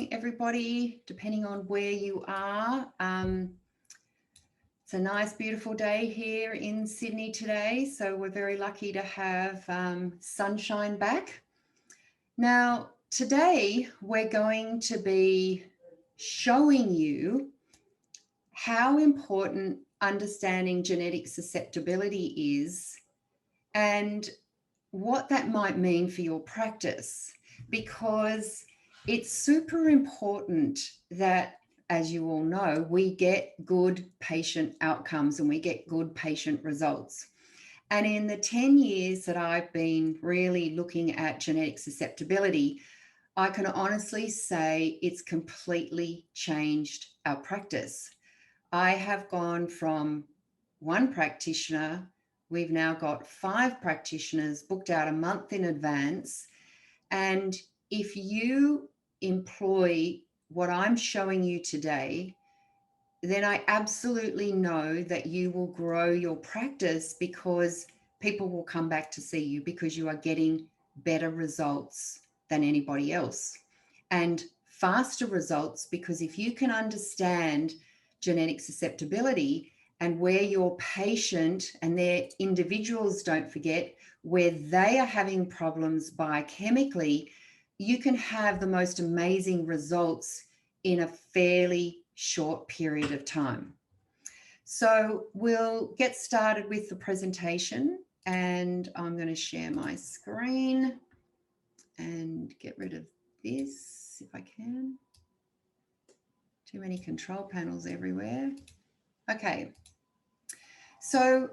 morning, everybody, depending on where you are. It's a nice, beautiful day here in Sydney today, so we're very lucky to have sunshine back. Now, today we're going to be showing you how important understanding genetic susceptibility is and what that might mean for your practice, because it's super important that, as you all know, we get good patient outcomes and we get good patient results. And in the 10 years that I've been really looking at genetic susceptibility, I can honestly say it's completely changed our practice. I have gone from one practitioner. We've now got 5 practitioners booked out a month in advance. And if you employ what I'm showing you today, then I absolutely know that you will grow your practice because people will come back to see you because you are getting better results than anybody else and faster results, because if you can understand genetic susceptibility and where your patient and their individuals, don't forget, where they are having problems biochemically, you can have the most amazing results in a fairly short period of time. So we'll get started with the presentation, and I'm going to share my screen and get rid of this if I can. Too many control panels everywhere. Okay. So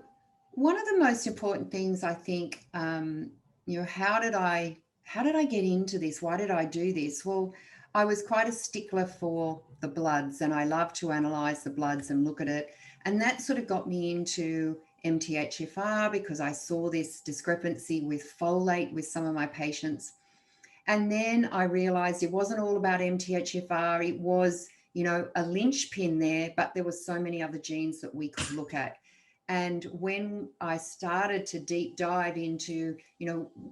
one of the most important things, I think, how did I get into this? Why did I do this? Well, I was quite a stickler for the bloods, and I love to analyze the bloods and look at it. And that sort of got me into MTHFR because I saw this discrepancy with folate with some of my patients. And then I realized it wasn't all about MTHFR. It was, a linchpin there, but there were so many other genes that we could look at. And when I started to deep dive into,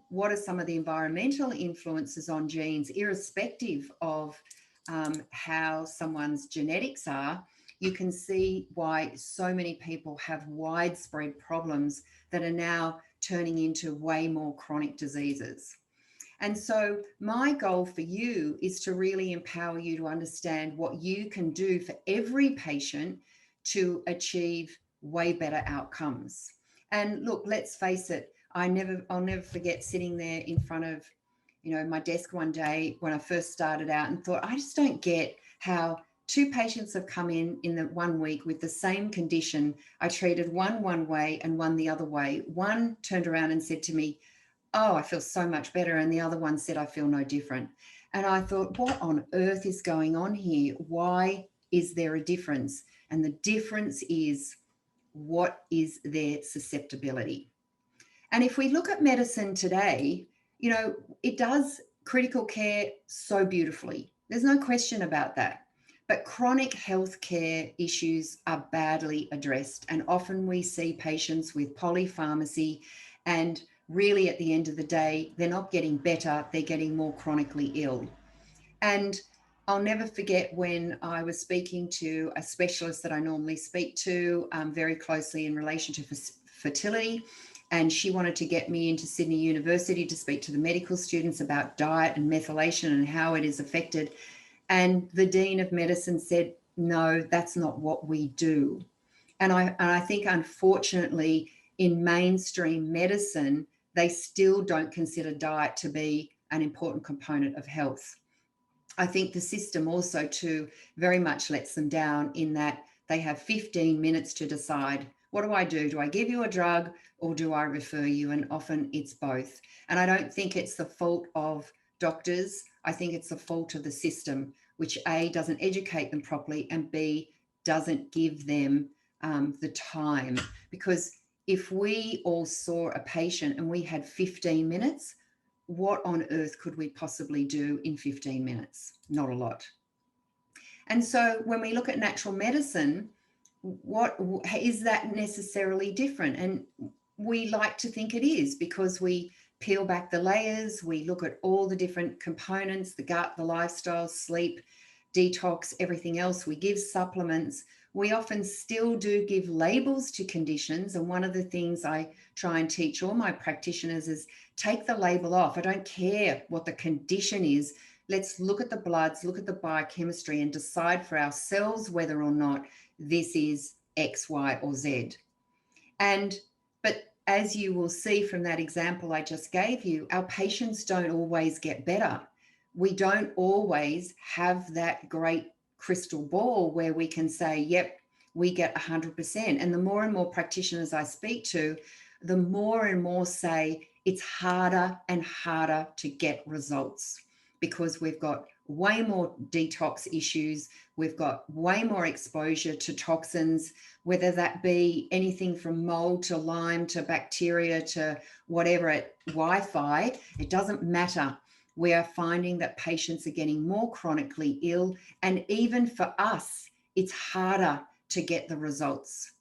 what are some of the environmental influences on genes, irrespective of how someone's genetics are, you can see why so many people have widespread problems that are now turning into way more chronic diseases. And so my goal for you is to really empower you to understand what you can do for every patient to achieve way better outcomes. And look, let's face it, I'll never forget sitting there in front of, my desk one day when I first started out and thought, I just don't get how 2 patients have come in the 1 week with the same condition. I treated one way and one the other way. One turned around and said to me, oh, I feel so much better. And the other one said, I feel no different. And I thought, what on earth is going on here? Why is there a difference? And the difference is, what is their susceptibility? And if we look at medicine today, it does critical care so beautifully. There's no question about that. But chronic healthcare issues are badly addressed. And often we see patients with polypharmacy, and really at the end of the day, they're not getting better, they're getting more chronically ill. And I'll never forget when I was speaking to a specialist that I normally speak to very closely in relation to fertility, and she wanted to get me into Sydney University to speak to the medical students about diet and methylation and how it is affected. And the Dean of Medicine said, no, that's not what we do. And I think, unfortunately, in mainstream medicine, they still don't consider diet to be an important component of health. I think the system also too very much lets them down in that they have 15 minutes to decide, what do I do? Do I give you a drug or do I refer you? And often it's both. And I don't think it's the fault of doctors. I think it's the fault of the system, which A, doesn't educate them properly, and B, doesn't give them the time. Because if we all saw a patient and we had 15 minutes, what on earth could we possibly do in 15 minutes? Not a lot. And so when we look at natural medicine, what is that necessarily different? And we like to think it is, because we peel back the layers, we look at all the different components, the gut, the lifestyle, sleep, detox, everything else. We give supplements. We often still do give labels to conditions. And one of the things I try and teach all my practitioners is take the label off. I don't care what the condition is. Let's look at the bloods, look at the biochemistry, and decide for ourselves whether or not this is X, Y, or Z. But as you will see from that example I just gave you, our patients don't always get better. We don't always have that great crystal ball where we can say, yep, we get 100%. And the more and more practitioners I speak to, the more and more say it's harder and harder to get results because we've got way more detox issues. We've got way more exposure to toxins, whether that be anything from mold to Lyme to bacteria to whatever, Wi-Fi, it doesn't matter. We are finding that patients are getting more chronically ill. And even for us, it's harder to get the results.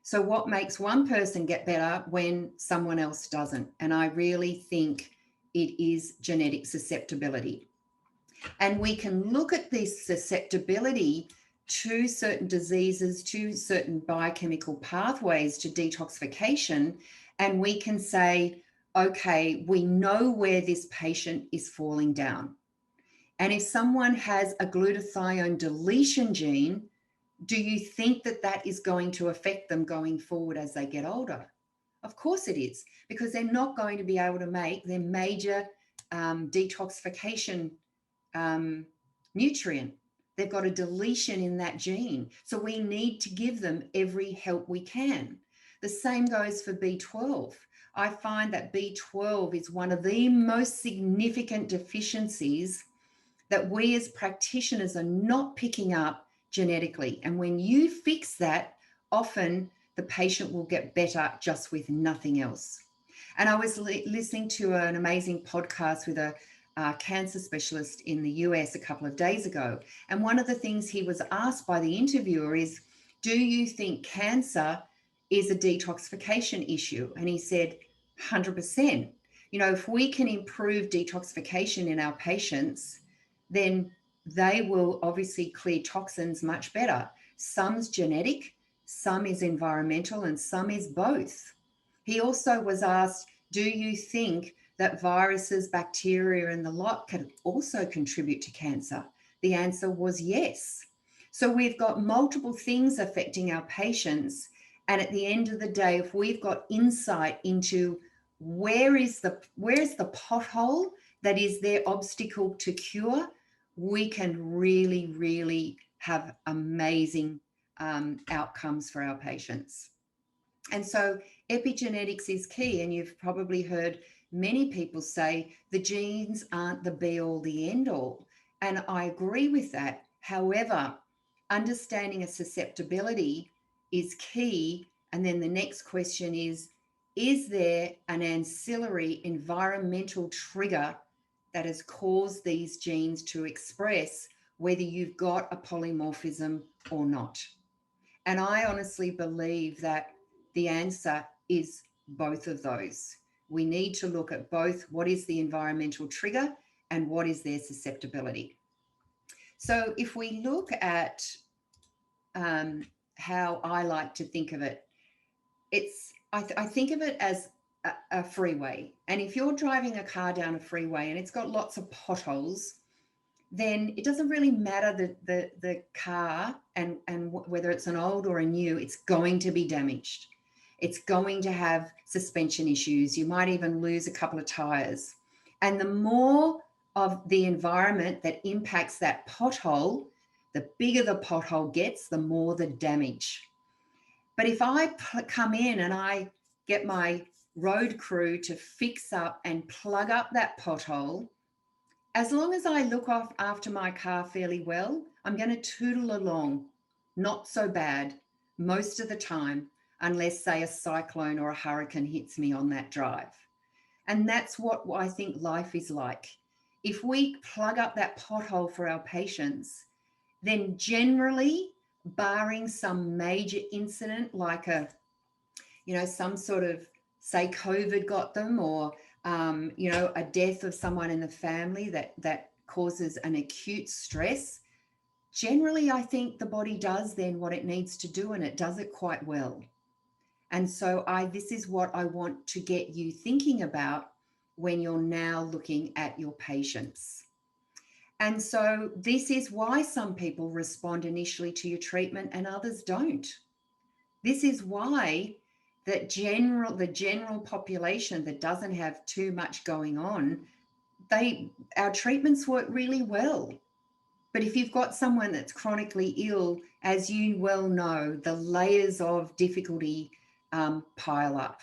So what makes one person get better when someone else doesn't? And I really think it is genetic susceptibility. And we can look at this susceptibility to certain diseases, to certain biochemical pathways to detoxification, and we can say, okay, we know where this patient is falling down. And if someone has a glutathione deletion gene, do you think that that is going to affect them going forward as they get older? Of course it is, because they're not going to be able to make their major detoxification nutrient. They've got a deletion in that gene. So we need to give them every help we can. The same goes for B12. I find that B12 is one of the most significant deficiencies that we as practitioners are not picking up genetically. And when you fix that, often the patient will get better just with nothing else. And I was listening to an amazing podcast with a cancer specialist in the US a couple of days ago. And one of the things he was asked by the interviewer is, do you think cancer is a detoxification issue? And he said, 100%. You know, if we can improve detoxification in our patients, then they will obviously clear toxins much better. Some's genetic, some is environmental, and some is both. He also was asked, do you think that viruses, bacteria, and the lot can also contribute to cancer? The answer was yes. So we've got multiple things affecting our patients. And at the end of the day, if we've got insight into where is the pothole that is their obstacle to cure, we can really, really have amazing outcomes for our patients. And so epigenetics is key. And you've probably heard many people say the genes aren't the be all, the end all. And I agree with that. However, understanding a susceptibility is key. And then the next question is there an ancillary environmental trigger that has caused these genes to express, whether you've got a polymorphism or not? And I honestly believe that the answer is both of those. We need to look at both what is the environmental trigger and what is their susceptibility. So if we look at how I like to think of it, I think of it as a freeway. And if you're driving a car down a freeway and it's got lots of potholes, then it doesn't really matter the car and whether it's an old or a new, it's going to be damaged. It's going to have suspension issues. You might even lose a couple of tires. And the more of the environment that impacts that pothole, the bigger the pothole gets, the more the damage. But if I come in and I get my road crew to fix up and plug up that pothole, as long as I look after my car fairly well, I'm going to tootle along, not so bad most of the time, unless, say, a cyclone or a hurricane hits me on that drive. And that's what I think life is like. If we plug up that pothole for our patients, then generally, barring some major incident like some sort of, say, COVID got them, or you know, a death of someone in the family that causes an acute stress, generally I think the body does then what it needs to do, and it does it quite well. And so this is what I want to get you thinking about when you're now looking at your patients. And so this is why some people respond initially to your treatment and others don't. This is why the general population that doesn't have too much going on, our treatments work really well. But if you've got someone that's chronically ill, as you well know, the layers of difficulty pile up.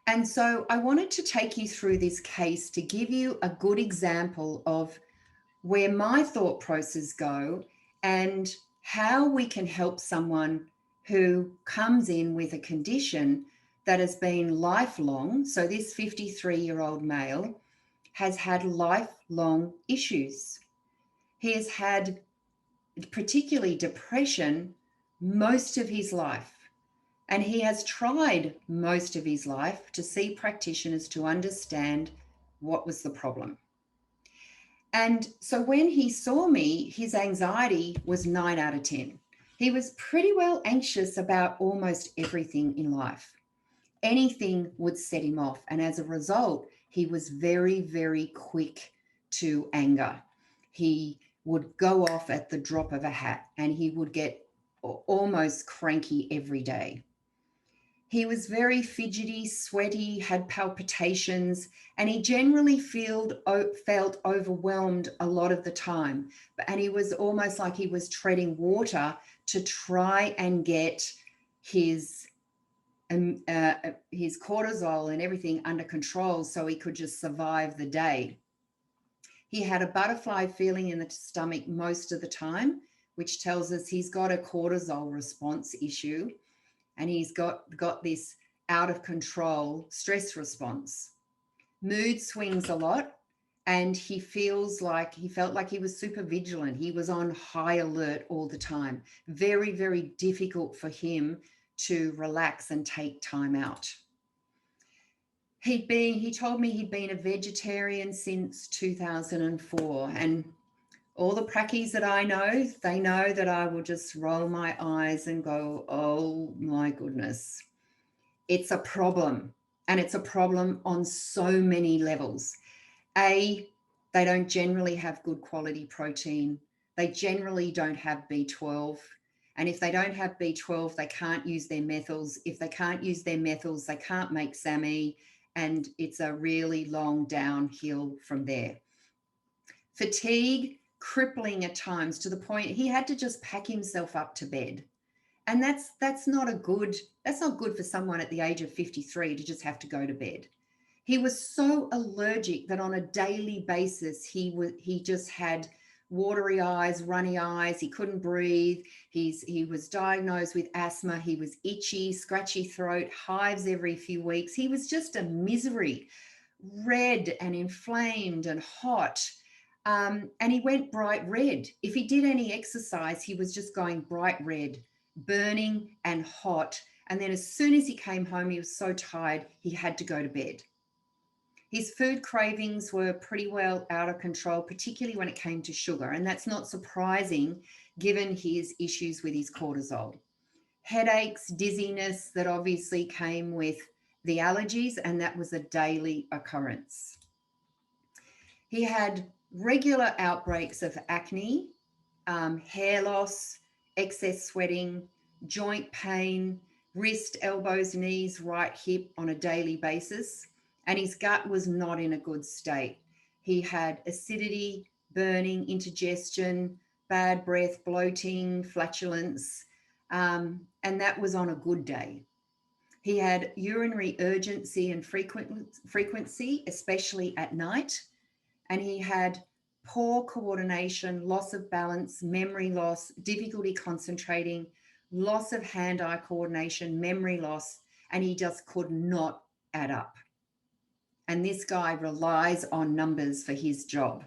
And so I wanted to take you through this case to give you a good example of where my thought process go and how we can help someone who comes in with a condition that has been lifelong. So this 53-year-old male has had lifelong issues. He has had particularly depression most of his life. And he has tried most of his life to see practitioners to understand what was the problem. And so when he saw me, his anxiety was 9 out of 10. He was pretty well anxious about almost everything in life. Anything would set him off. And as a result, he was very, very quick to anger. He would go off at the drop of a hat, and he would get almost cranky every day. He was very fidgety, sweaty, had palpitations, and he generally felt overwhelmed a lot of the time. And he was almost like he was treading water to try and get his cortisol and everything under control so he could just survive the day. He had a butterfly feeling in the stomach most of the time, which tells us he's got a cortisol response issue. And he's got this out of control stress response. Mood swings a lot, and he felt like he was super vigilant. He was on high alert all the time. Very, very difficult for him to relax and take time out. He told me he'd been a vegetarian since 2004, and all the prackies that I know, they know that I will just roll my eyes and go, oh my goodness. It's a problem, and it's a problem on so many levels. They don't generally have good quality protein. They generally don't have B12. And if they don't have B12, they can't use their methyls. If they can't use their methyls, they can't make SAMe, and it's a really long downhill from there. Fatigue, crippling at times, to the point he had to just pack himself up to bed. And that's not good for someone at the age of 53 to just have to go to bed. He was so allergic that on a daily basis he just had watery eyes, runny eyes, he couldn't breathe. He was diagnosed with asthma, he was itchy, scratchy throat, hives every few weeks. He was just a misery, red and inflamed and hot. And he went bright red. If he did any exercise, he was just going bright red, burning and hot. And then as soon as he came home, he was so tired, he had to go to bed. His food cravings were pretty well out of control, particularly when it came to sugar. And that's not surprising given his issues with his cortisol. Headaches, dizziness that obviously came with the allergies, and that was a daily occurrence. He had regular outbreaks of acne, hair loss, excess sweating, joint pain, wrist, elbows, knees, right hip on a daily basis. And his gut was not in a good state. He had acidity, burning, indigestion, bad breath, bloating, flatulence, and that was on a good day. He had urinary urgency and frequency, especially at night. And he had poor coordination, loss of balance, memory loss, difficulty concentrating, loss of hand-eye coordination, memory loss, and he just could not add up. And this guy relies on numbers for his job.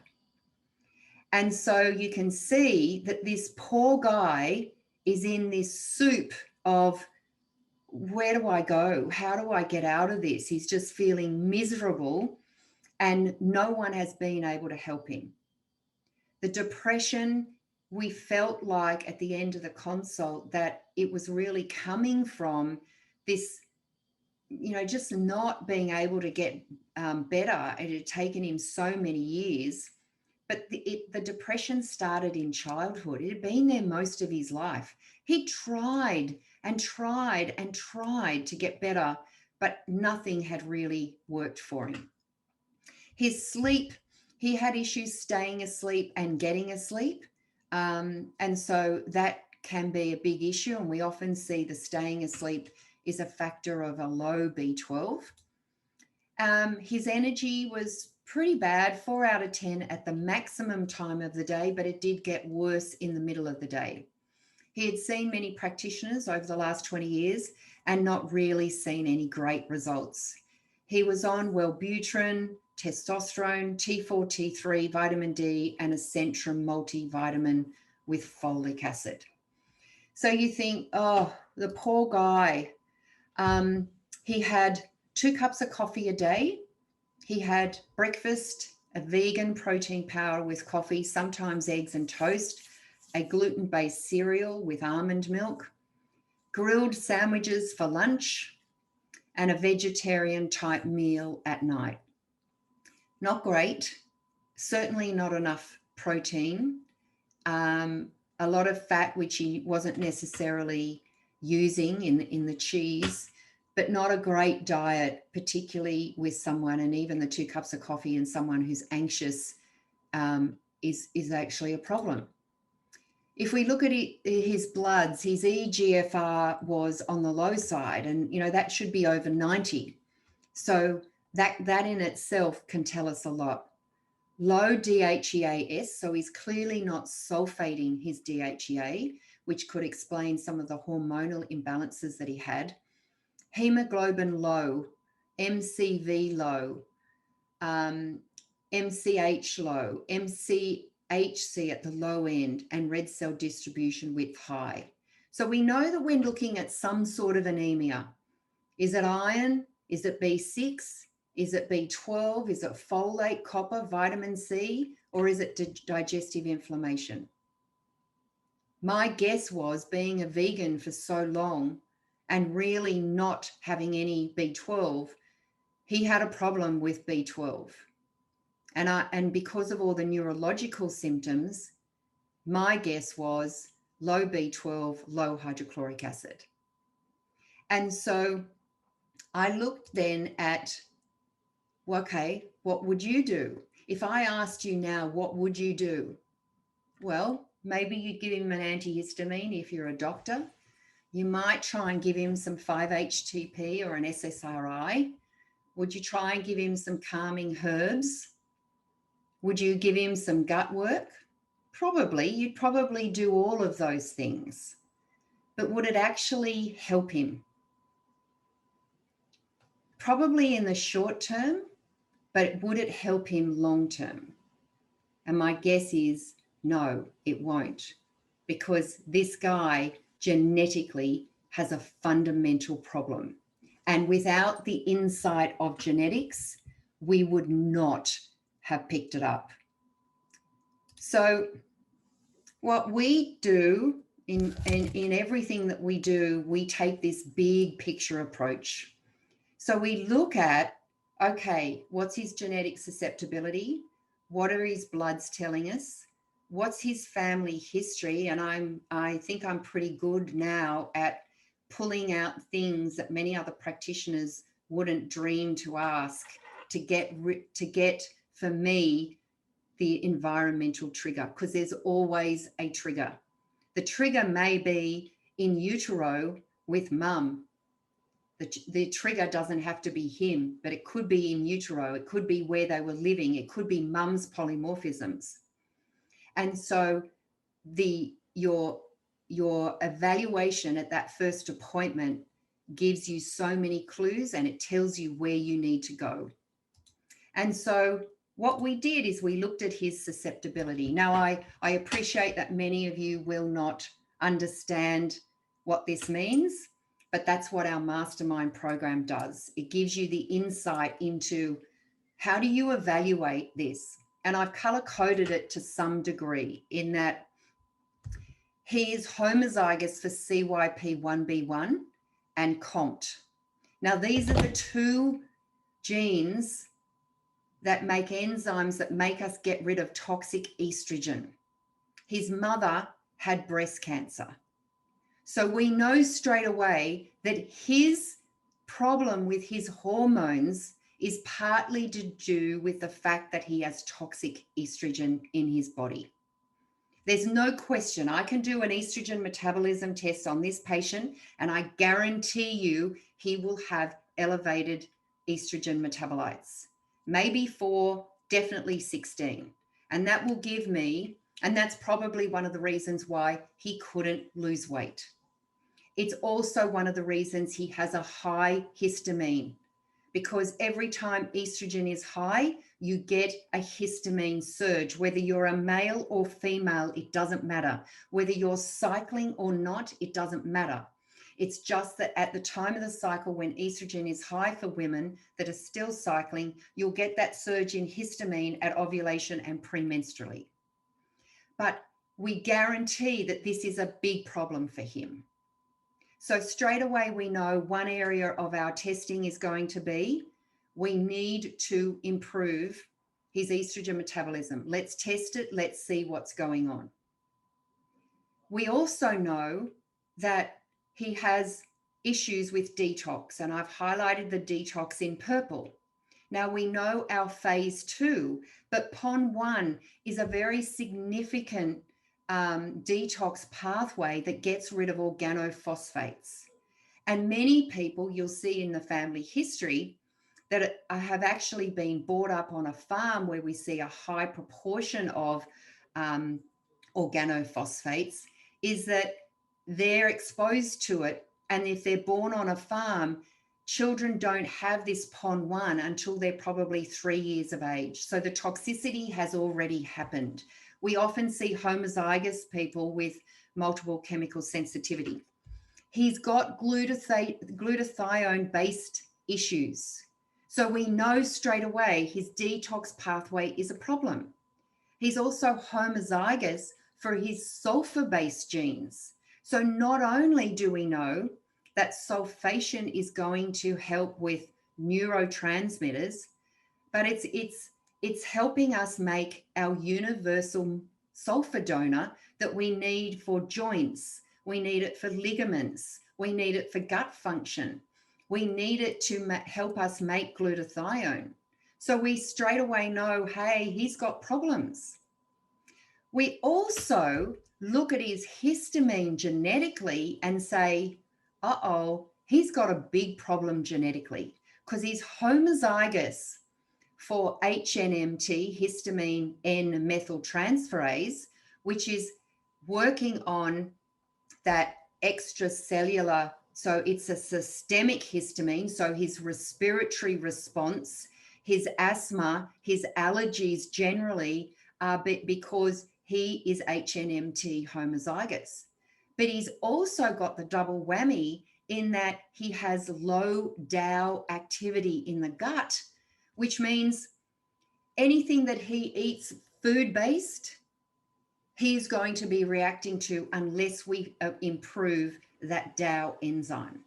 And so you can see that this poor guy is in this soup of where do I go? How do I get out of this? He's just feeling miserable and no one has been able to help him. The depression, we felt like at the end of the consult that it was really coming from this, just not being able to get better. It had taken him so many years. But the depression started in childhood. It had been there most of his life. He tried and tried and tried to get better, but nothing had really worked for him. His sleep, he had issues staying asleep and getting asleep. And so that can be a big issue. And we often see the staying asleep is a factor of a low B12. His energy was pretty bad, 4 out of 10 at the maximum time of the day, but it did get worse in the middle of the day. He had seen many practitioners over the last 20 years and not really seen any great results. He was on Wellbutrin, testosterone, T4, T3, vitamin D, and a Centrum multivitamin with folic acid. So you think, oh, the poor guy. He had 2 cups of coffee a day. He had breakfast, a vegan protein powder with coffee, sometimes eggs and toast, a gluten-based cereal with almond milk, grilled sandwiches for lunch, and a vegetarian type meal at night. Not great, certainly not enough protein, a lot of fat, which he wasn't necessarily using in the cheese, but not a great diet, particularly with someone, and even the 2 cups of coffee in someone who's anxious is actually a problem. If we look at his bloods, his eGFR was on the low side, and that should be over 90. So that in itself can tell us a lot. Low DHEAS, so he's clearly not sulfating his DHEA, which could explain some of the hormonal imbalances that he had. Hemoglobin low, MCV low, MCH low, MCHC at the low end, and red cell distribution width high. So we know that we're looking at some sort of anemia. Is it iron? Is it B6? Is it B12? Is it folate, copper, vitamin C? Or is it digestive inflammation? My guess was, being a vegan for so long and really not having any B12, he had a problem with B12. And because of all the neurological symptoms, my guess was low B12, low hydrochloric acid. And so I looked then at, okay, what would you do? If I asked you now, what would you do? Well, maybe you'd give him an antihistamine if you're a doctor. You might try and give him some 5-HTP or an SSRI. Would you try and give him some calming herbs? Would you give him some gut work? Probably. You'd probably do all of those things. But would it actually help him? Probably in the short term, but would it help him long term? And my guess is no, it won't, because this guy genetically has a fundamental problem. And without the insight of genetics, we would not have picked it up. So what we do in everything that we do, we take this big picture approach. So we look at, okay, what's his genetic susceptibility? What are his bloods telling us? What's his family history? And I think I'm pretty good now at pulling out things that many other practitioners wouldn't dream to ask to get for me the environmental trigger, because there's always a trigger. The trigger may be in utero with mum. The trigger doesn't have to be him, but it could be in utero. It could be where they were living. It could be mum's polymorphisms. And so your evaluation at that first appointment gives you so many clues, and it tells you where you need to go. And so what we did is we looked at his susceptibility. Now, I appreciate that many of you will not understand what this means, But that's what our mastermind program does. It gives you the insight into how do you evaluate this? And I've color coded it to some degree in that he is homozygous for CYP1B1 and COMT. Now, these are the two genes that make enzymes that make us get rid of toxic estrogen. His mother had breast cancer. So we know straight away that his problem with his hormones is partly to do with the fact that he has toxic estrogen in his body. There's no question. I can do an estrogen metabolism test on this patient, and I guarantee you he will have elevated estrogen metabolites, maybe 4, definitely 16. And that will give me, and that's probably one of the reasons why he couldn't lose weight. It's also one of the reasons he has a high histamine, because every time estrogen is high, you get a histamine surge. Whether you're a male or female, it doesn't matter. Whether you're cycling or not, it doesn't matter. It's just that at the time of the cycle, when estrogen is high for women that are still cycling, you'll get that surge in histamine at ovulation and premenstrually. But we guarantee that this is a big problem for him. So straight away, we know one area of our testing is going to be, we need to improve his estrogen metabolism. Let's test it. Let's see what's going on. We also know that he has issues with detox, and I've highlighted the detox in purple. Now we know our phase 2, but PON1 is a very significant detox pathway that gets rid of organophosphates. And many people you'll see in the family history that have actually been brought up on a farm where we see a high proportion of organophosphates is that they're exposed to it. And if they're born on a farm, children don't have this PON1 until they're probably 3 years of age. So the toxicity has already happened. We often see homozygous people with multiple chemical sensitivity. He's got glutathione-based issues. So we know straight away his detox pathway is a problem. He's also homozygous for his sulfur-based genes. So not only do we know that sulfation is going to help with neurotransmitters, but it's helping us make our universal sulfur donor that we need for joints. We need it for ligaments. We need it for gut function. We need it to help us make glutathione. So we straight away know, hey, he's got problems. We also look at his histamine genetically and say, uh-oh, he's got a big problem genetically because he's homozygous for HNMT, histamine N-methyltransferase, which is working on that extracellular. So it's a systemic histamine. So his respiratory response, his asthma, his allergies generally are because he is HNMT homozygous. But he's also got the double whammy in that he has low DAO activity in the gut, which means anything that he eats food-based, he's going to be reacting to unless we improve that DAO enzyme.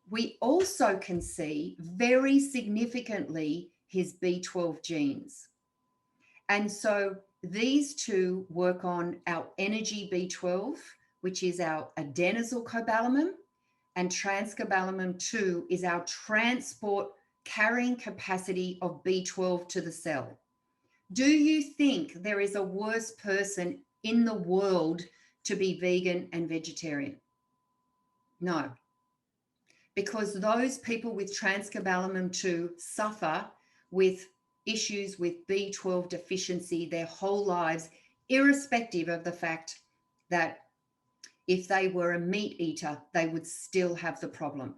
We also can see very significantly his B12 genes. And so these two work on our energy B12, which is our adenosylcobalamin, and transcobalamin 2 is our transport carrying capacity of B12 to the cell. Do you think there is a worse person in the world to be vegan and vegetarian? No, because those people with transcobalamin 2 suffer with issues with B12 deficiency their whole lives, irrespective of the fact that if they were a meat eater, they would still have the problem.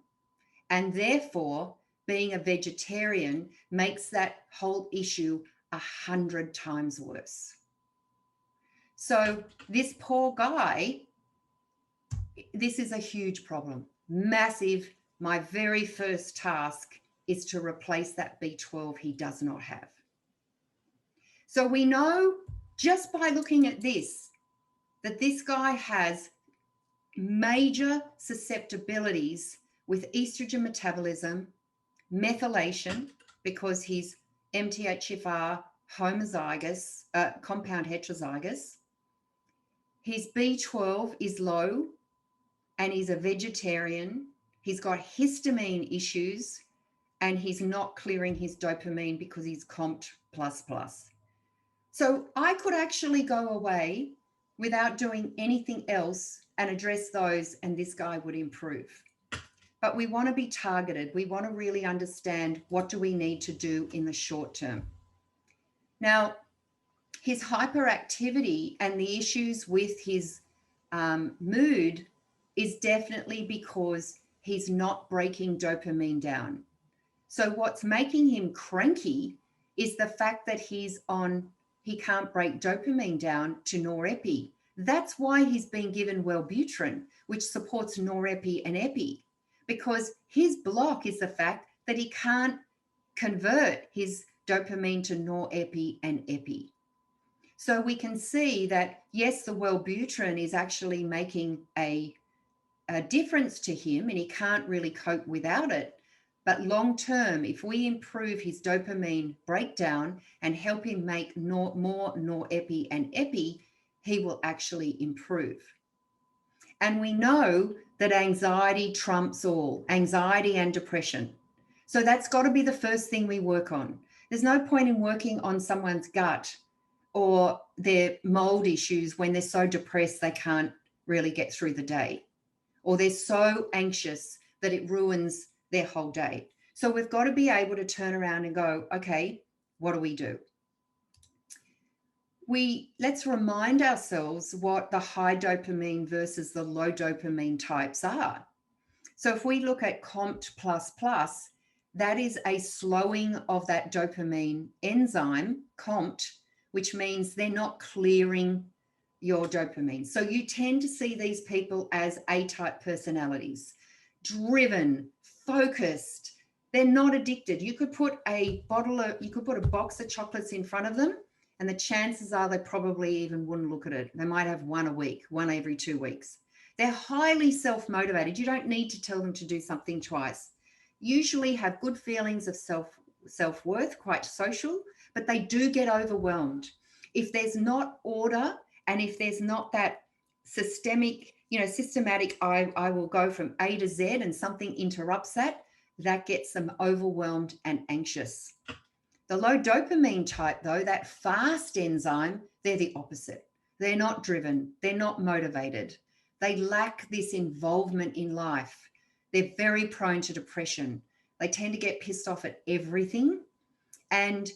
And therefore, being a vegetarian makes that whole issue 100 times worse. So this poor guy, this is a huge problem, massive. My very first task is to replace that B12 he does not have. So we know just by looking at this, that this guy has major susceptibilities with estrogen metabolism, methylation, because he's MTHFR homozygous, compound heterozygous. His B12 is low and he's a vegetarian. He's got histamine issues and he's not clearing his dopamine because he's COMT++. So I could actually go away without doing anything else and address those, and this guy would improve. But we want to be targeted. We want to really understand what do we need to do in the short term. Now, his hyperactivity and the issues with his mood is definitely because he's not breaking dopamine down. So what's making him cranky is the fact that he can't break dopamine down to norepi. That's why he's been given Wellbutrin, which supports norepi and epi, because his block is the fact that he can't convert his dopamine to norepi and epi. So we can see that, yes, the Wellbutrin is actually making a difference to him and he can't really cope without it. But long term, if we improve his dopamine breakdown and help him make more norepi and epi, he will actually improve. And we know that anxiety trumps all, anxiety and depression. So that's got to be the first thing we work on. There's no point in working on someone's gut or their mold issues when they're so depressed they can't really get through the day, or they're so anxious that it ruins their whole day. So we've got to be able to turn around and go, okay, what do we do? Let's remind ourselves what the high dopamine versus the low dopamine types are. So if we look at COMT++, that is a slowing of that dopamine enzyme, COMT, which means they're not clearing your dopamine. So you tend to see these people as A-type personalities, driven, focused. They're not addicted. You could put a box of chocolates in front of them, and the chances are they probably even wouldn't look at it. They might have one a week, one every 2 weeks. They're highly self-motivated. You don't need to tell them to do something twice. Usually have good feelings of self-worth, quite social, but they do get overwhelmed. If there's not order and if there's not that systematic, I will go from A to Z and something interrupts that gets them overwhelmed and anxious. The low dopamine type, though, that fast enzyme, they're the opposite. They're not driven. They're not motivated. They lack this involvement in life. They're very prone to depression. They tend to get pissed off at everything, and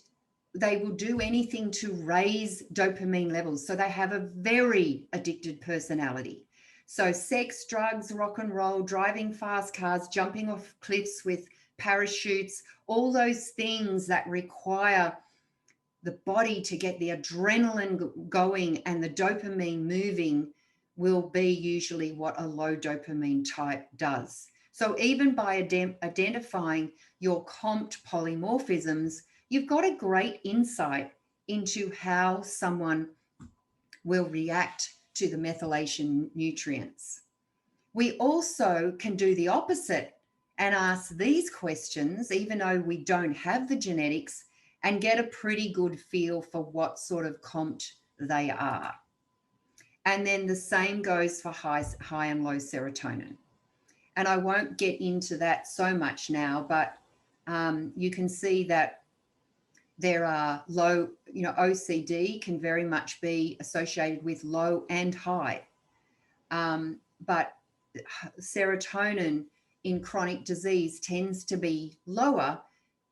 they will do anything to raise dopamine levels. So they have a very addicted personality. So sex, drugs, rock and roll, driving fast cars, jumping off cliffs with parachutes, all those things that require the body to get the adrenaline going and the dopamine moving will be usually what a low dopamine type does. So even by identifying your COMT polymorphisms, you've got a great insight into how someone will react to the methylation nutrients. We also can do the opposite and ask these questions, even though we don't have the genetics, and get a pretty good feel for what sort of COMT they are. And then the same goes for high and low serotonin. And I won't get into that so much now, but you can see that there are low, OCD can very much be associated with low and high. But serotonin in chronic disease tends to be lower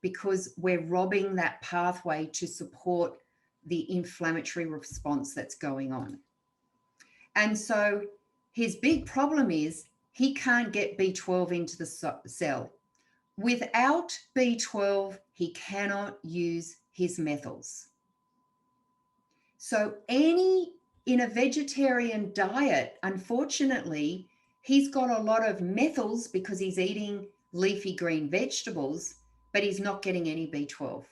because we're robbing that pathway to support the inflammatory response that's going on. And so his big problem is he can't get B12 into the cell. Without B12, he cannot use his methyls. So in a vegetarian diet, unfortunately, He's got a lot of methyls because he's eating leafy green vegetables, but he's not getting any B12.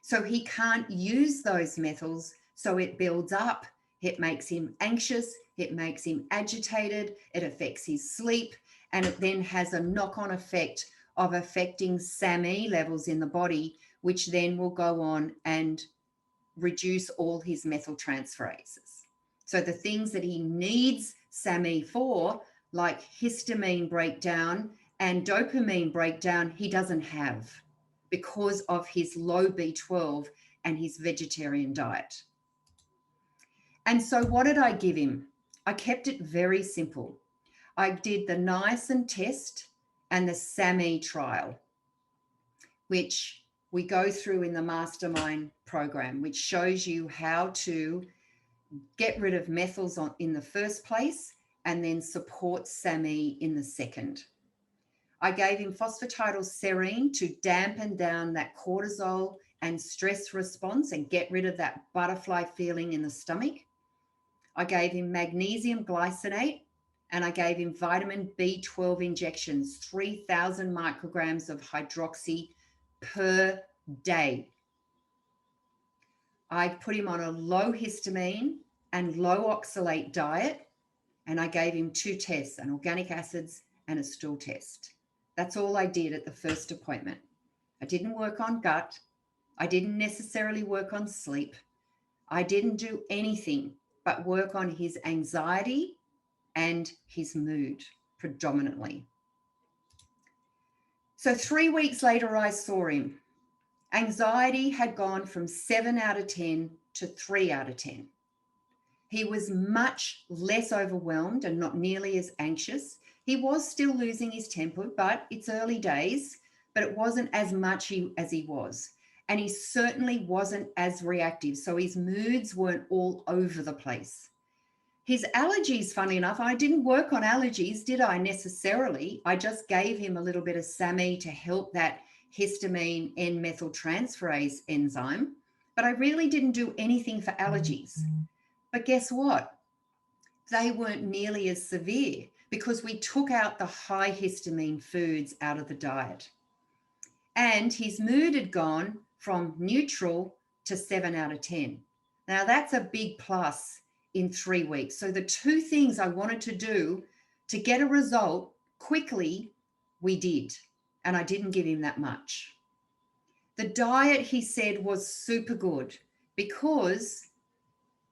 So he can't use those methyls. So it builds up. It makes him anxious. It makes him agitated. It affects his sleep. And it then has a knock-on effect of affecting SAMe levels in the body, which then will go on and reduce all his methyltransferases. So the things that he needs SAMe for, like histamine breakdown and dopamine breakdown, he doesn't have because of his low B12 and his vegetarian diet. And so what did I give him? I kept it very simple. I did the niacin test and the SAMe trial, which we go through in the mastermind program, which shows you how to get rid of methyls in the first place and then support SAMe in the second. I gave him phosphatidylserine to dampen down that cortisol and stress response and get rid of that butterfly feeling in the stomach. I gave him magnesium glycinate, and I gave him vitamin B12 injections, 3,000 micrograms of hydroxy per day. I put him on a low histamine and low oxalate diet, and I gave him 2 tests, an organic acids and a stool test. That's all I did at the first appointment. I didn't work on gut. I didn't necessarily work on sleep. I didn't do anything but work on his anxiety and his mood predominantly. So 3 weeks later, I saw him. Anxiety had gone from 7 out of 10 to 3 out of 10. He was much less overwhelmed and not nearly as anxious. He was still losing his temper, but it's early days, but it wasn't as much as he was. And he certainly wasn't as reactive. So his moods weren't all over the place. His allergies, funnily enough, I didn't work on allergies, did I necessarily? I just gave him a little bit of SAMe to help that histamine N-methyltransferase enzyme, but I really didn't do anything for allergies. But guess what? They weren't nearly as severe because we took out the high histamine foods out of the diet. And his mood had gone from neutral to 7 out of 10. Now that's a big plus in 3 weeks. So the 2 things I wanted to do to get a result quickly, we did. And I didn't give him that much. The diet, he said, was super good because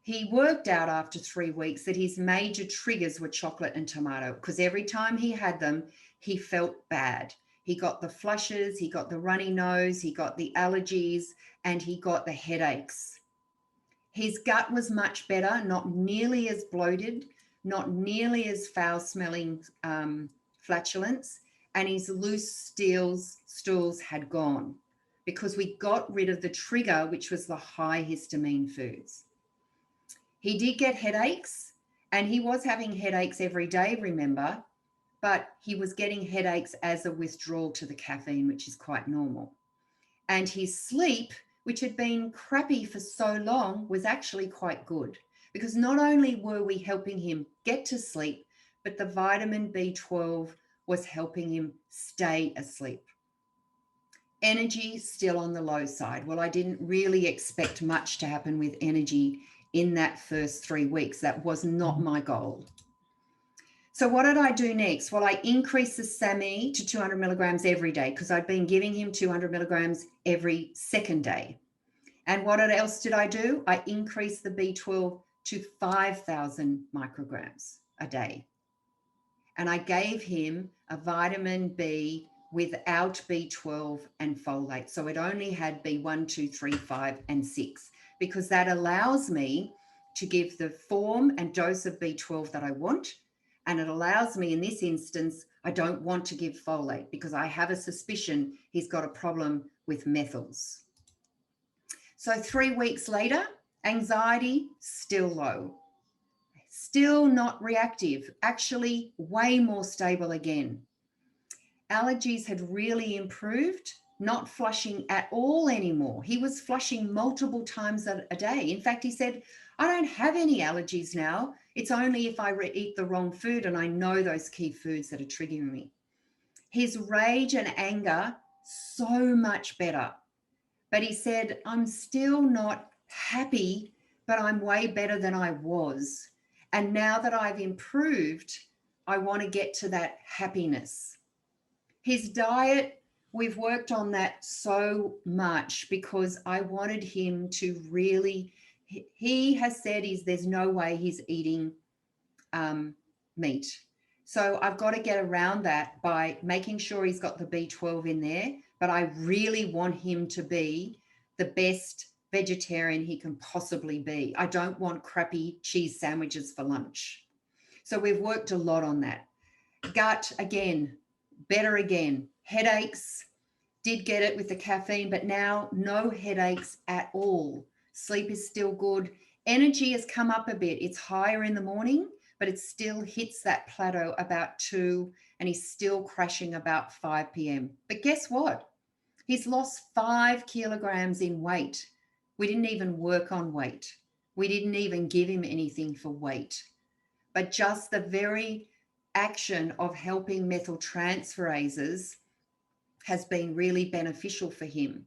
he worked out after 3 weeks that his major triggers were chocolate and tomato, because every time he had them, he felt bad. He got the flushes, he got the runny nose, he got the allergies, and he got the headaches. His gut was much better, not nearly as bloated, not nearly as foul-smelling flatulence, and his loose stools had gone because we got rid of the trigger, which was the high histamine foods. He did get headaches, and he was having headaches every day, remember, but he was getting headaches as a withdrawal to the caffeine, which is quite normal. And his sleep, which had been crappy for so long, was actually quite good because not only were we helping him get to sleep, but the vitamin B12 was helping him stay asleep. Energy still on the low side. Well, I didn't really expect much to happen with energy in that first 3 weeks. That was not my goal. So what did I do next? Well, I increased the SAMe to 200 milligrams every day because I'd been giving him 200 milligrams every second day. And what else did I do? I increased the B12 to 5,000 micrograms a day. And I gave him a vitamin B without B12 and folate. So it only had B1, 2, 3, 5, and 6, because that allows me to give the form and dose of B12 that I want. And it allows me, in this instance, I don't want to give folate because I have a suspicion he's got a problem with methyls. So 3 weeks later, anxiety still low, still not reactive, actually way more stable again. Allergies had really improved, not flushing at all anymore. He was flushing multiple times a day. In fact, he said, I don't have any allergies now. It's only if I eat the wrong food, and I know those key foods that are triggering me. His rage and anger, so much better. But he said, I'm still not happy, but I'm way better than I was. And now that I've improved, I want to get to that happiness. His diet, we've worked on that so much because I wanted him to really, he has said there's no way he's eating meat. So I've got to get around that by making sure he's got the B12 in there, but I really want him to be the best vegetarian he can possibly be. I don't want crappy cheese sandwiches for lunch. So we've worked a lot on that. Gut, again, better again. Headaches, did get it with the caffeine, but now no headaches at all. Sleep is still good. Energy has come up a bit. It's higher in the morning, but it still hits that plateau about 2, and he's still crashing about 5 p.m. But guess what? He's lost 5 kilograms in weight. We didn't even work on weight. We didn't even give him anything for weight. But just the very action of helping methyltransferases has been really beneficial for him.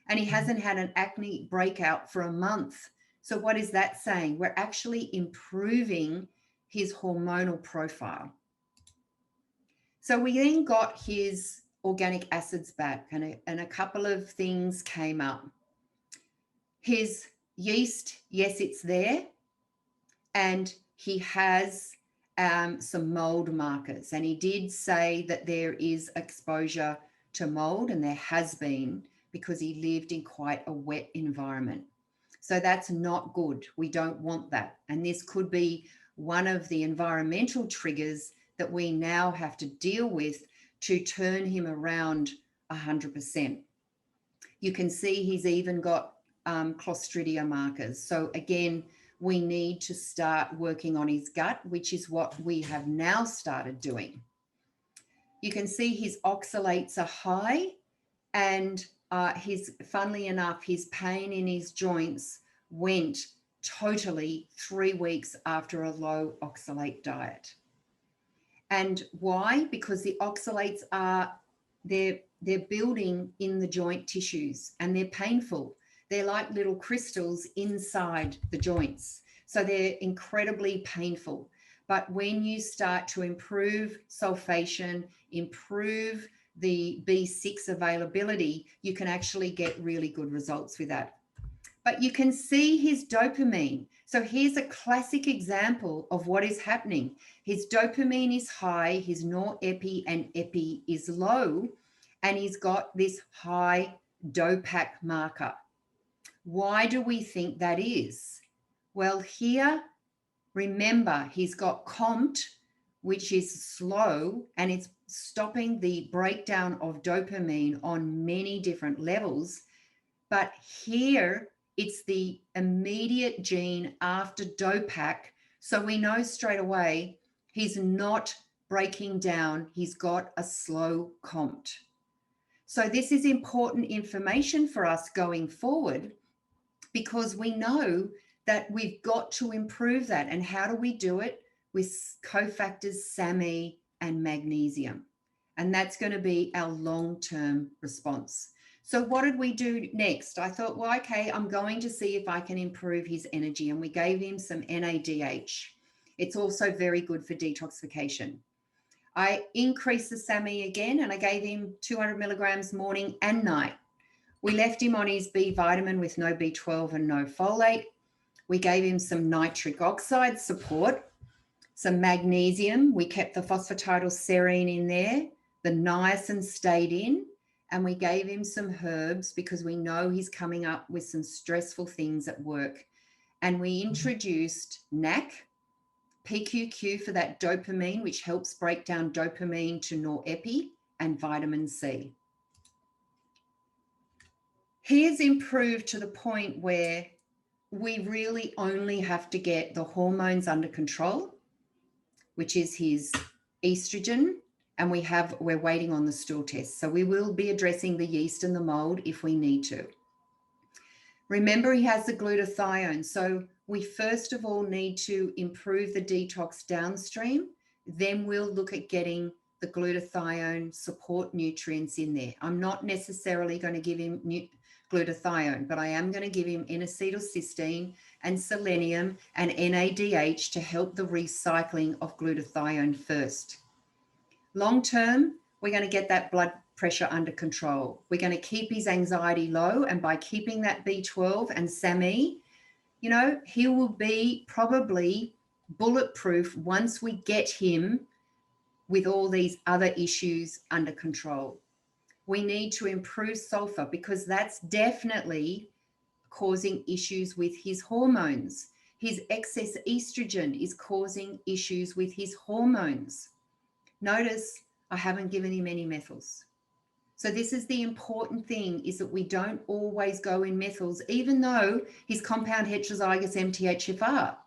And he hasn't had an acne breakout for a month. So what is that saying? We're actually improving his hormonal profile. So we then got his organic acids back, and a couple of things came up. His yeast, yes, it's there. And he has some mold markers. And he did say that there is exposure to mold, and there has been, because he lived in quite a wet environment. So that's not good. We don't want that. And this could be one of the environmental triggers that we now have to deal with to turn him around 100%. You can see he's even got Clostridia markers. So again, we need to start working on his gut, which is what we have now started doing. You can see his oxalates are high, and funnily enough, his pain in his joints went totally 3 weeks after a low oxalate diet. And why? Because the oxalates they're building in the joint tissues, and they're painful. They're like little crystals inside the joints. So they're incredibly painful. But when you start to improve sulfation, improve the B6 availability, you can actually get really good results with that. But you can see his dopamine. So here's a classic example of what is happening. His dopamine is high, his norepi and epi is low, and he's got this high DOPAC marker. Why do we think that is? Well, here, remember, he's got COMT, which is slow, and it's stopping the breakdown of dopamine on many different levels. But here, it's the immediate gene after DOPAC. So we know straight away he's not breaking down. He's got a slow COMT. So this is important information for us going forward, because we know that we've got to improve that. And how do we do it? With cofactors SAMe and magnesium. And that's going to be our long-term response. So what did we do next? I thought, well, okay, I'm going to see if I can improve his energy. And we gave him some NADH. It's also very good for detoxification. I increased the SAMe again, and I gave him 200 milligrams morning and night. We left him on his B vitamin with no B12 and no folate. We gave him some nitric oxide support, some magnesium. We kept the phosphatidylserine in there. The niacin stayed in, and we gave him some herbs because we know he's coming up with some stressful things at work. And we introduced NAC, PQQ for that dopamine, which helps break down dopamine to norepi, and vitamin C. He has improved to the point where we really only have to get the hormones under control, which is his estrogen, and we're waiting on the stool test. So we will be addressing the yeast and the mold if we need to. Remember, he has the glutathione. So we first of all need to improve the detox downstream. Then we'll look at getting the glutathione support nutrients in there. I'm not necessarily going to give him glutathione, but I am going to give him N-acetylcysteine and selenium and NADH to help the recycling of glutathione first. Long term, we're going to get that blood pressure under control. We're going to keep his anxiety low, and by keeping that B12 and SAMe, you know, he will be probably bulletproof once we get him with all these other issues under control. We need to improve sulfur because that's definitely causing issues with his hormones. His excess estrogen is causing issues with his hormones. Notice I haven't given him any methyls. So this is the important thing, is that we don't always go in methyls, even though his compound heterozygous MTHFR.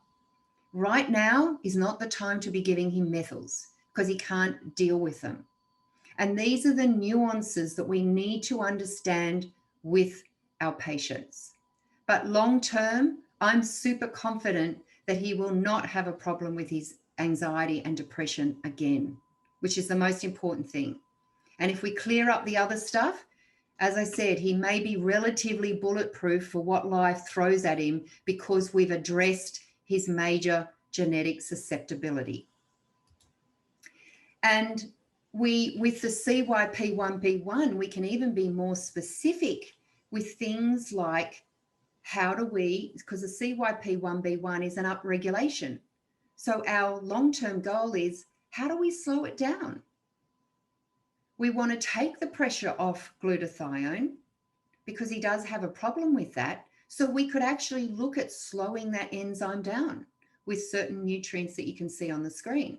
Right now is not the time to be giving him methyls because he can't deal with them. And these are the nuances that we need to understand with our patients. But long term, I'm super confident that he will not have a problem with his anxiety and depression again, which is the most important thing. And if we clear up the other stuff, as I said, he may be relatively bulletproof for what life throws at him because we've addressed his major genetic susceptibility. And with the CYP1B1, we can even be more specific with things like how do we, because the CYP1B1 is an upregulation. So our long-term goal is, how do we slow it down? We want to take the pressure off glutathione because he does have a problem with that. So we could actually look at slowing that enzyme down with certain nutrients that you can see on the screen.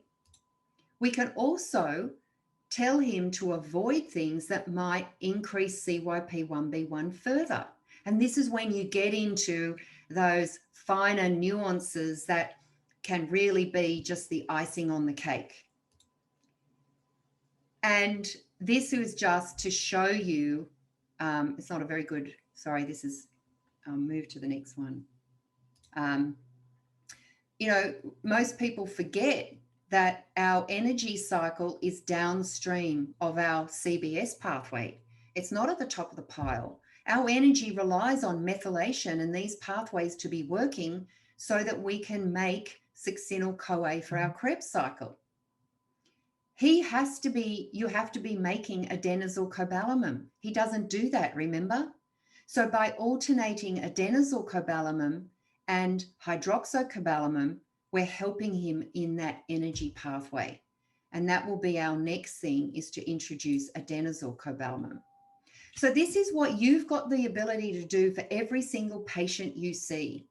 We can also tell him to avoid things that might increase CYP1B1 further. And this is when you get into those finer nuances that can really be just the icing on the cake. And this is just to show you, it's not a very good, sorry, this is, I'll move to the next one. You know, most people forget that our energy cycle is downstream of our CBS pathway. It's not at the top of the pile. Our energy relies on methylation and these pathways to be working so that we can make succinyl-CoA for our Krebs cycle. You have to be making adenosylcobalamin. He doesn't do that, remember? So by alternating adenosylcobalamin and hydroxycobalamin, we're helping him in that energy pathway. And that will be our next thing, is to introduce adenosylcobalamin. So this is what you've got the ability to do for every single patient you see.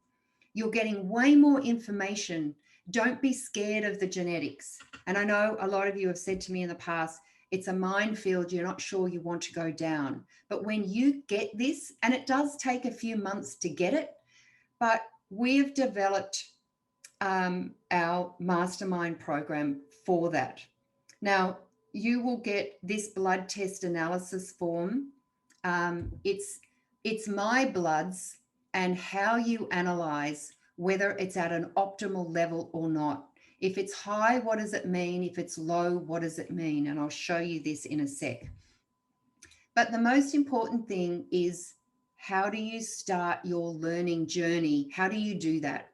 You're getting way more information. Don't be scared of the genetics. And I know a lot of you have said to me in the past, it's a minefield, you're not sure you want to go down. But when you get this, and it does take a few months to get it, but we've developed our mastermind program for that. Now, you will get this blood test analysis form. It's my bloods and how you analyze whether it's at an optimal level or not. If it's high, what does it mean? If it's low, what does it mean? And I'll show you this in a sec. But the most important thing is, how do you start your learning journey? How do you do that?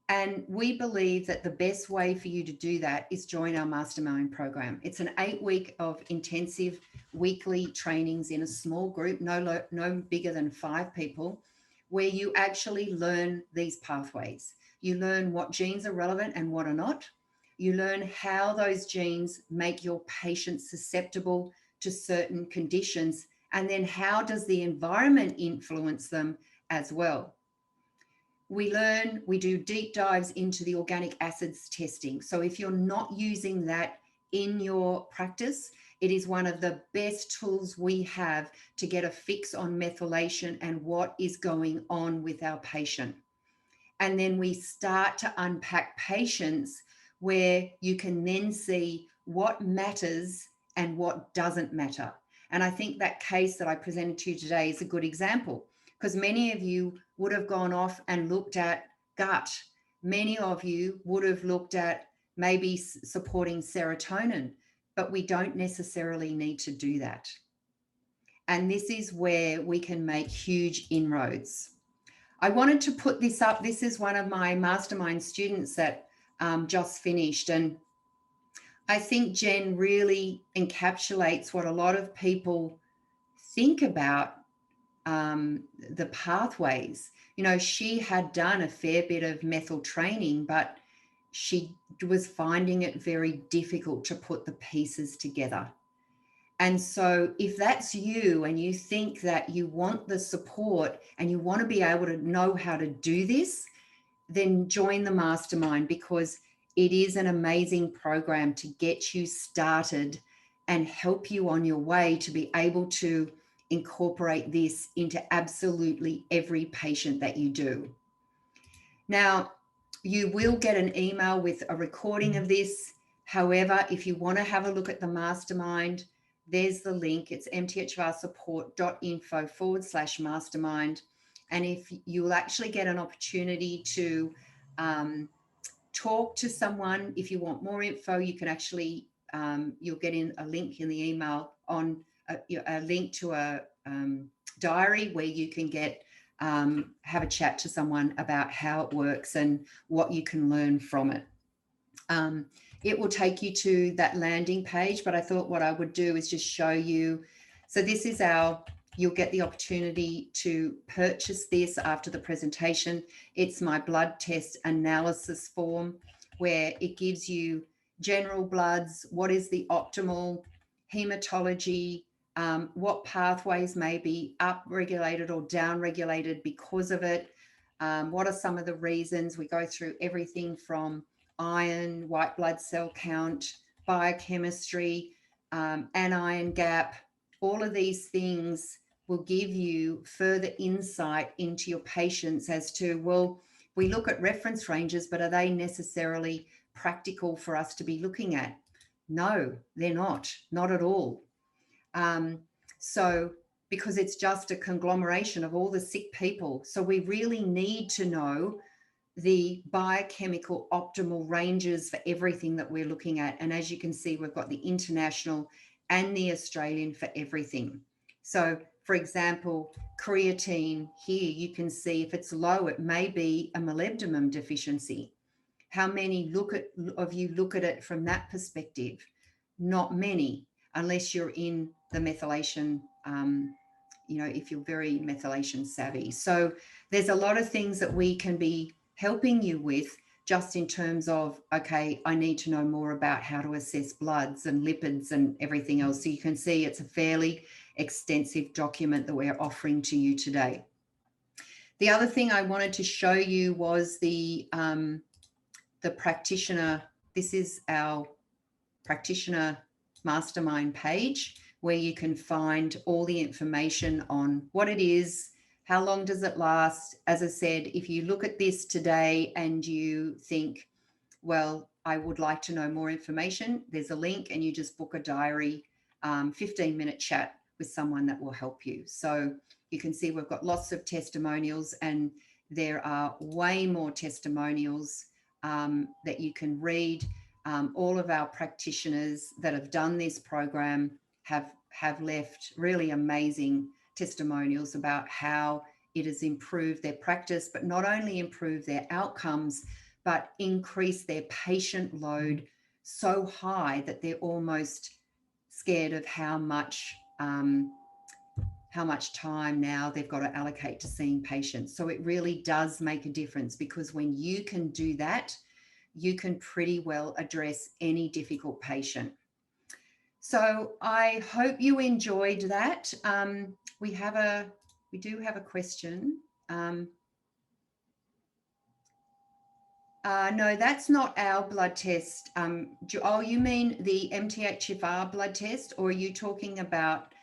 And we believe that the best way for you to do that is join our mastermind program. It's an 8-week of intensive weekly trainings in a small group, no bigger than 5 people, where you actually learn these pathways. You learn what genes are relevant and what are not. You learn how those genes make your patient susceptible to certain conditions, and then how does the environment influence them as well. We do deep dives into the organic acids testing. So if you're not using that in your practice, it is one of the best tools we have to get a fix on methylation and what is going on with our patient. And then we start to unpack patients where you can then see what matters and what doesn't matter. And I think that case that I presented to you today is a good example, because many of you would have gone off and looked at gut. Many of you would have looked at maybe supporting serotonin, but we don't necessarily need to do that. And this is where we can make huge inroads. I wanted to put this up. This is one of my mastermind students that just finished. And I think Jen really encapsulates what a lot of people think about the pathways. You know, she had done a fair bit of methyl training, but she was finding it very difficult to put the pieces together. And so if that's you and you think that you want the support and you want to be able to know how to do this, then join the mastermind, because it is an amazing program to get you started and help you on your way to be able to incorporate this into absolutely every patient that you do. Now, you will get an email with a recording of this. However, if you want to have a look at the mastermind, there's the link. It's mthrsupport.info/mastermind. And if you'll actually get an opportunity to talk to someone, if you want more info, you can actually, you'll get in a link in the email on a link to a diary where you can get have a chat to someone about how it works and what you can learn from it. It will take you to that landing page, but I thought what I would do is just show you. So this is you'll get the opportunity to purchase this after the presentation. It's my blood test analysis form, where it gives you general bloods, what is the optimal hematology, what pathways may be upregulated or downregulated because of it. What are some of the reasons? We go through everything from iron, white blood cell count, biochemistry, anion gap. All of these things will give you further insight into your patients as to, well, we look at reference ranges, but are they necessarily practical for us to be looking at? No, they're not at all. So because it's just a conglomeration of all the sick people. So we really need to know the biochemical optimal ranges for everything that we're looking at. And as you can see, we've got the international and the Australian for everything. So for example, creatine here, you can see if it's low, it may be a molybdenum deficiency. How many of you look at it from that perspective? Not many, unless you're in the methylation, if you're very methylation savvy. So there's a lot of things that we can be helping you with, just in terms of, okay, I need to know more about how to assess bloods and lipids and everything else. So you can see it's a fairly extensive document that we're offering to you today. The other thing I wanted to show you was the practitioner. This is our practitioner mastermind page, where you can find all the information on what it is, how long does it last. As I said, if you look at this today and you think, well, I would like to know more information, there's a link and you just book a diary, 15-minute chat with someone that will help you. So you can see we've got lots of testimonials, and there are way more testimonials that you can read. All of our practitioners that have done this program have left really amazing testimonials about how it has improved their practice, but not only improved their outcomes, but increased their patient load so high that they're almost scared of how much time now they've got to allocate to seeing patients. So it really does make a difference, because when you can do that, you can pretty well address any difficult patient. So I hope you enjoyed that. We do have a question. No, that's not our blood test. Oh, you mean the MTHFR blood test, or are you talking about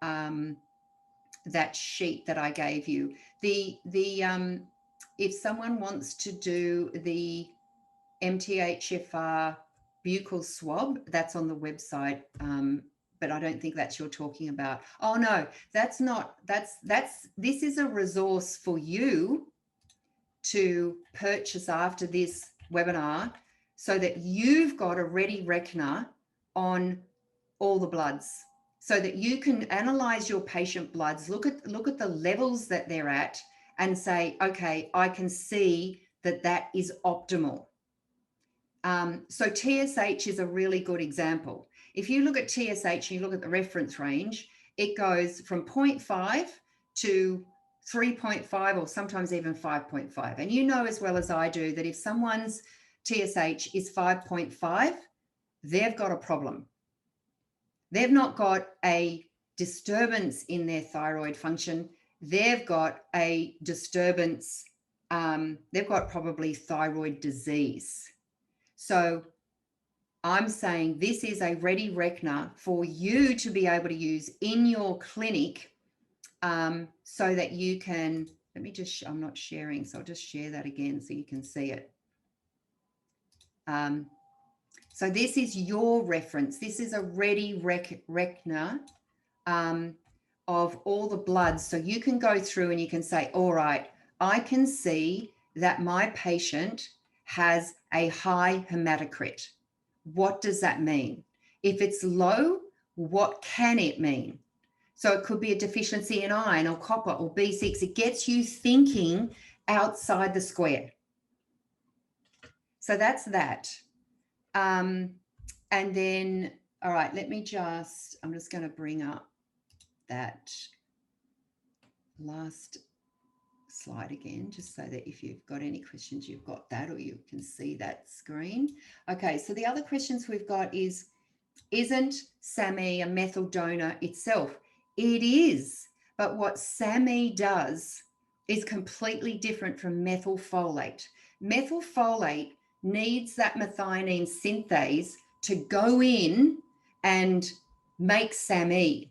that sheet that I gave you? If someone wants to do the MTHFR buccal swab, that's on the website, but I don't think that's you're talking about. Oh no, that's not. This is a resource for you to purchase after this webinar so that you've got a ready reckoner on all the bloods, so that you can analyze your patient bloods, look at the levels that they're at and say, okay, I can see that that is optimal. So TSH is a really good example. If you look at TSH and you look at the reference range, it goes from 0.5 to 3.5 or sometimes even 5.5. And you know as well as I do that if someone's TSH is 5.5, they've got a problem. They've not got a disturbance in their thyroid function. They've got a disturbance. They've got probably thyroid disease. So I'm saying this is a ready reckoner for you to be able to use in your clinic, so that you can, let me just, I'm not sharing, so I'll just share that again so you can see it. So this is your reference. This is a ready reckoner of all the bloods. So you can go through and you can say, all right, I can see that my patient has a high hematocrit. What does that mean? If it's low, what can it mean? So it could be a deficiency in iron or copper or B6. It gets you thinking outside the square. So that's that. And then, all right, let me just, I'm just going to bring up that last slide again, just so that if you've got any questions, you've got that, or you can see that screen. Okay, so the other questions we've got is, isn't SAMe a methyl donor itself? It is, but what SAMe does is completely different from methylfolate. Methylfolate needs that methionine synthase to go in and make SAMe.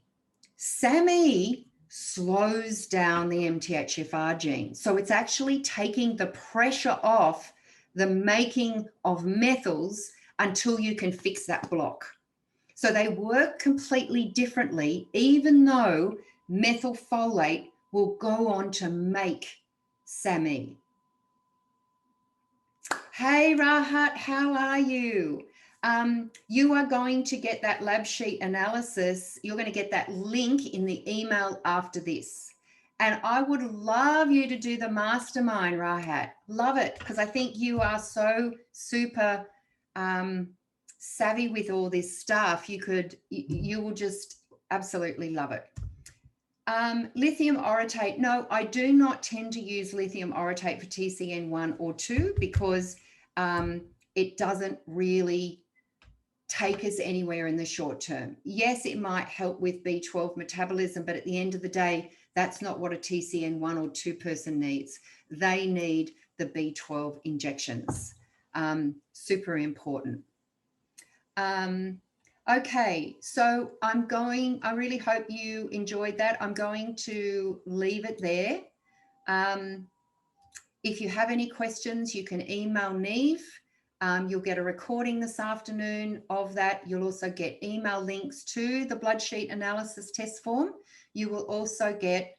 SAMe slows down the MTHFR gene. So it's actually taking the pressure off the making of methyls until you can fix that block. So they work completely differently, even though methylfolate will go on to make SAMe. Hey, Rahat, how are you? You are going to get that lab sheet analysis. You're going to get that link in the email after this. And I would love you to do the mastermind, Rahat. Love it, because I think you are so super savvy with all this stuff. You will just absolutely love it. Lithium orotate. No, I do not tend to use lithium orotate for TCN1 or 2 because it doesn't really take us anywhere in the short term. Yes, it might help with B12 metabolism, but at the end of the day, that's not what a TCN1 or 2 person needs. They need the B12 injections. Super important. Okay, so I really hope you enjoyed that. I'm going to leave it there. If you have any questions, you can email Neve. You'll get a recording this afternoon of that. You'll also get email links to the blood sheet analysis test form. You will also get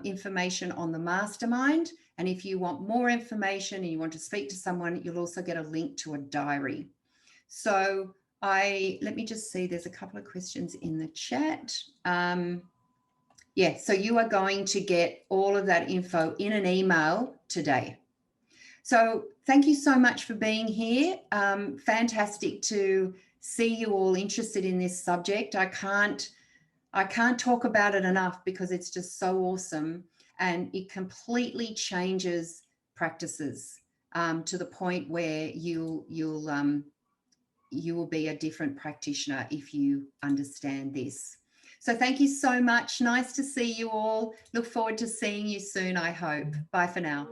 information on the mastermind. And if you want more information and you want to speak to someone, you'll also get a link to a diary. So let me just see, there's a couple of questions in the chat. Yeah, so you are going to get all of that info in an email today. So thank you so much for being here. Fantastic to see you all interested in this subject. I can't talk about it enough because it's just so awesome, and it completely changes practices to the point where you will be a different practitioner if you understand this. So thank you so much. Nice to see you all. Look forward to seeing you soon, I hope. Bye for now.